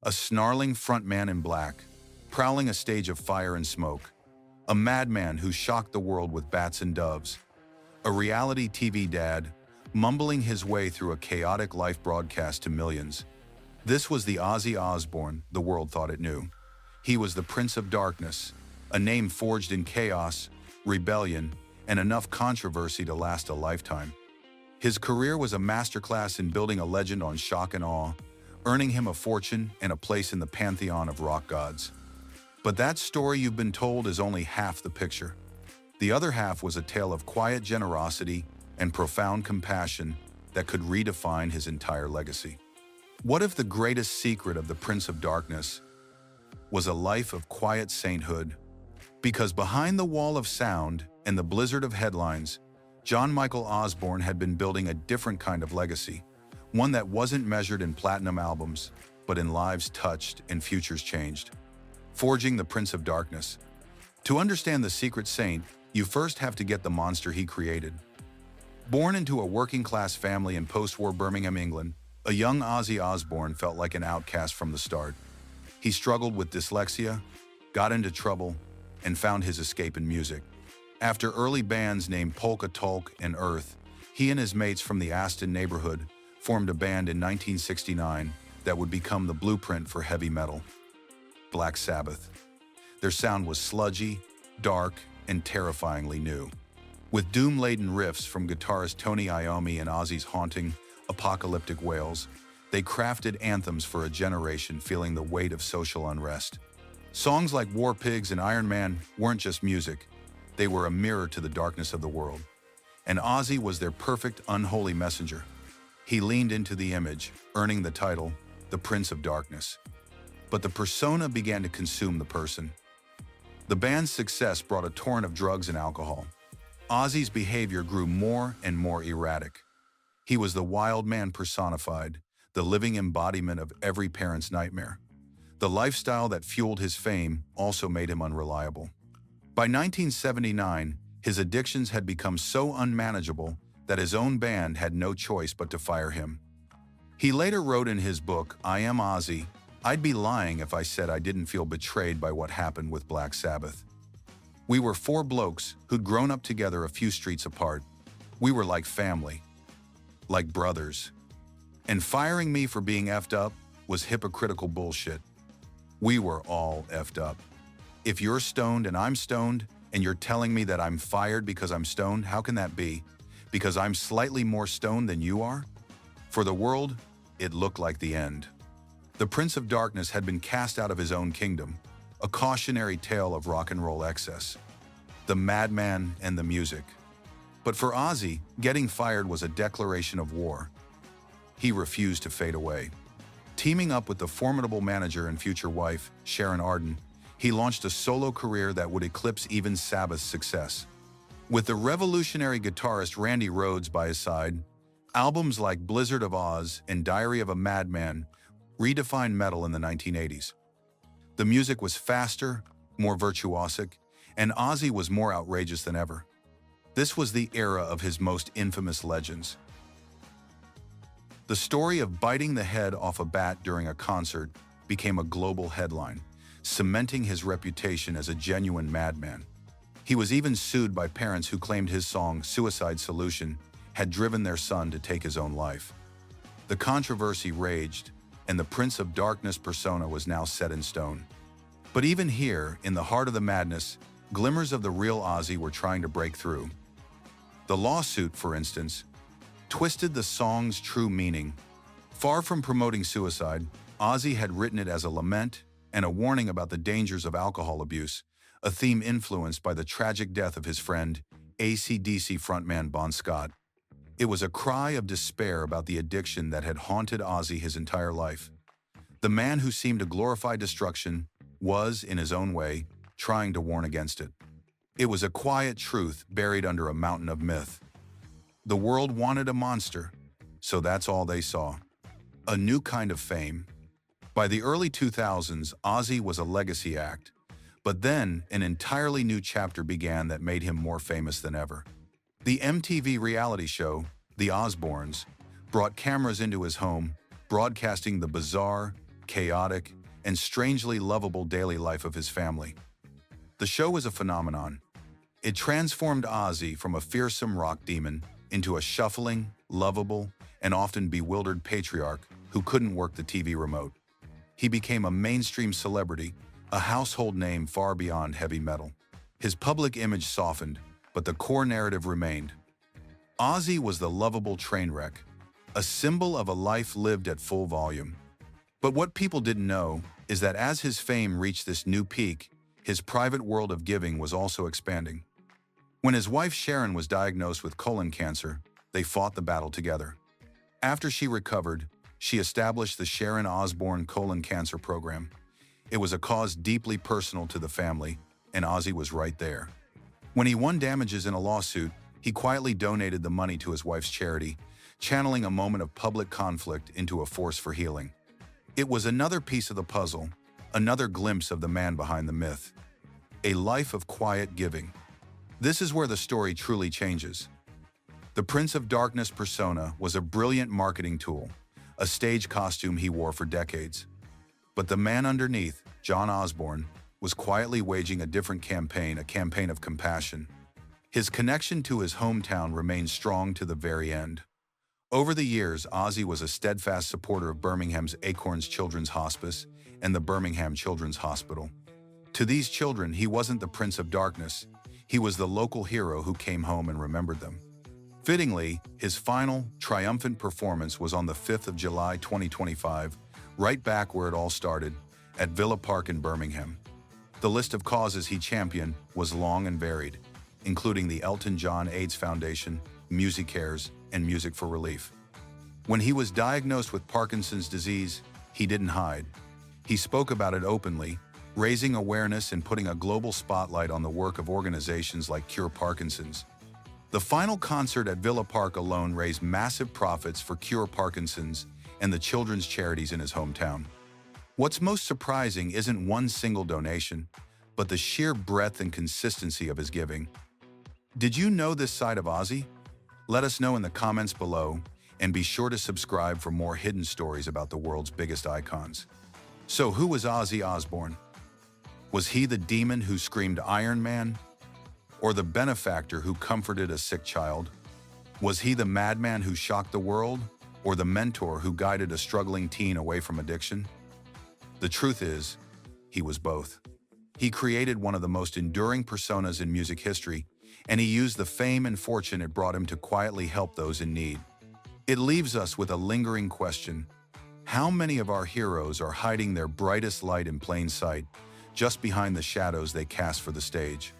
a snarling frontman in black, prowling a stage of fire and smoke, a madman who shocked the world with bats and doves, a reality TV dad, mumbling his way through a chaotic life broadcast to millions. This was the Ozzy Osbourne the world thought it knew. He was the Prince of Darkness, a name forged in chaos, rebellion, and enough controversy to last a lifetime. His career was a masterclass in building a legend on shock and awe, earning him a fortune and a place in the pantheon of rock gods. But that story you've been told is only half the picture. The other half was a tale of quiet generosity and profound compassion that could redefine his entire legacy. What if the greatest secret of the Prince of Darkness was a life of quiet sainthood? Because behind the wall of sound and the blizzard of headlines, John Michael Osborne had been building a different kind of legacy, one that wasn't measured in platinum albums, but in lives touched and futures changed. Forging the Prince of Darkness. To understand the secret saint, you first have to get the monster he created. Born into a working-class family in post-war Birmingham, England, a young Ozzy Osbourne felt like an outcast from the start. He struggled with dyslexia, got into trouble, and found his escape in music. After early bands named Polka Tulk and Earth, he and his mates from the Aston neighborhood formed a band in 1969 that would become the blueprint for heavy metal, Black Sabbath. Their sound was sludgy, dark, and terrifyingly new. With doom-laden riffs from guitarist Tony Iommi and Ozzy's haunting, apocalyptic wails, they crafted anthems for a generation feeling the weight of social unrest. Songs like War Pigs and Iron Man weren't just music, they were a mirror to the darkness of the world. And Ozzy was their perfect unholy messenger. He leaned into the image, earning the title, the Prince of Darkness. But the persona began to consume the person. The band's success brought a torrent of drugs and alcohol. Ozzy's behavior grew more and more erratic. He was the wild man personified, the living embodiment of every parent's nightmare. The lifestyle that fueled his fame also made him unreliable. By 1979, his addictions had become so unmanageable that his own band had no choice but to fire him. He later wrote in his book, I Am Ozzy, I'd be lying if I said I didn't feel betrayed by what happened with Black Sabbath. We were four blokes who'd grown up together a few streets apart. We were like family, like brothers. And firing me for being effed up was hypocritical bullshit. We were all effed up. If you're stoned and I'm stoned, and you're telling me that I'm fired because I'm stoned, how can that be? Because I'm slightly more stoned than you are? For the world, it looked like the end. The Prince of Darkness had been cast out of his own kingdom, a cautionary tale of rock and roll excess. The madman and the music. But for Ozzy, getting fired was a declaration of war. He refused to fade away. Teaming up with the formidable manager and future wife, Sharon Arden, he launched a solo career that would eclipse even Sabbath's success. With the revolutionary guitarist Randy Rhoads by his side, albums like Blizzard of Oz and Diary of a Madman redefined metal in the 1980s. The music was faster, more virtuosic, and Ozzy was more outrageous than ever. This was the era of his most infamous legends. The story of biting the head off a bat during a concert became a global headline, cementing his reputation as a genuine madman. He was even sued by parents who claimed his song, Suicide Solution, had driven their son to take his own life. The controversy raged, and the Prince of Darkness persona was now set in stone. But even here, in the heart of the madness, glimmers of the real Ozzy were trying to break through. The lawsuit, for instance, twisted the song's true meaning. Far from promoting suicide, Ozzy had written it as a lament and a warning about the dangers of alcohol abuse, a theme influenced by the tragic death of his friend, AC/DC frontman Bon Scott. It was a cry of despair about the addiction that had haunted Ozzy his entire life. The man who seemed to glorify destruction was, in his own way, trying to warn against it. It was a quiet truth buried under a mountain of myth. The world wanted a monster, so that's all they saw. A new kind of fame. By the early 2000s, Ozzy was a legacy act, but then an entirely new chapter began that made him more famous than ever. The MTV reality show, The Osbornes, brought cameras into his home, broadcasting the bizarre, chaotic, and strangely lovable daily life of his family. The show was a phenomenon. It transformed Ozzy from a fearsome rock demon into a shuffling, lovable, and often bewildered patriarch who couldn't work the TV remote. He became a mainstream celebrity, a household name far beyond heavy metal. His public image softened, but the core narrative remained. Ozzy was the lovable train wreck, a symbol of a life lived at full volume. But what people didn't know is that as his fame reached this new peak, his private world of giving was also expanding. When his wife Sharon was diagnosed with colon cancer, they fought the battle together. After she recovered, she established the Sharon Osbourne Colon Cancer Program. It was a cause deeply personal to the family, and Ozzy was right there. When he won damages in a lawsuit, he quietly donated the money to his wife's charity, channeling a moment of public conflict into a force for healing. It was another piece of the puzzle, another glimpse of the man behind the myth. A life of quiet giving. This is where the story truly changes. The Prince of Darkness persona was a brilliant marketing tool, a stage costume he wore for decades. But the man underneath, John Osborne, was quietly waging a different campaign, a campaign of compassion. His connection to his hometown remained strong to the very end. Over the years, Ozzy was a steadfast supporter of Birmingham's Acorns Children's Hospice and the Birmingham Children's Hospital. To these children, he wasn't the Prince of Darkness. He was the local hero who came home and remembered them. Fittingly, his final, triumphant performance was on the 5th of July 2025, right back where it all started, at Villa Park in Birmingham. The list of causes he championed was long and varied, including the Elton John AIDS Foundation, MusiCares, and Music for Relief. When he was diagnosed with Parkinson's disease, he didn't hide. He spoke about it openly, raising awareness and putting a global spotlight on the work of organizations like Cure Parkinson's. The final concert at Villa Park alone raised massive profits for Cure Parkinson's and the children's charities in his hometown. What's most surprising isn't one single donation, but the sheer breadth and consistency of his giving. Did you know this side of Ozzy? Let us know in the comments below, and be sure to subscribe for more hidden stories about the world's biggest icons. So who was Ozzy Osbourne? Was he the demon who screamed Iron Man? Or the benefactor who comforted a sick child? Was he the madman who shocked the world? Or the mentor who guided a struggling teen away from addiction? The truth is, he was both. He created one of the most enduring personas in music history, and he used the fame and fortune it brought him to quietly help those in need. It leaves us with a lingering question. How many of our heroes are hiding their brightest light in plain sight, just behind the shadows they cast for the stage?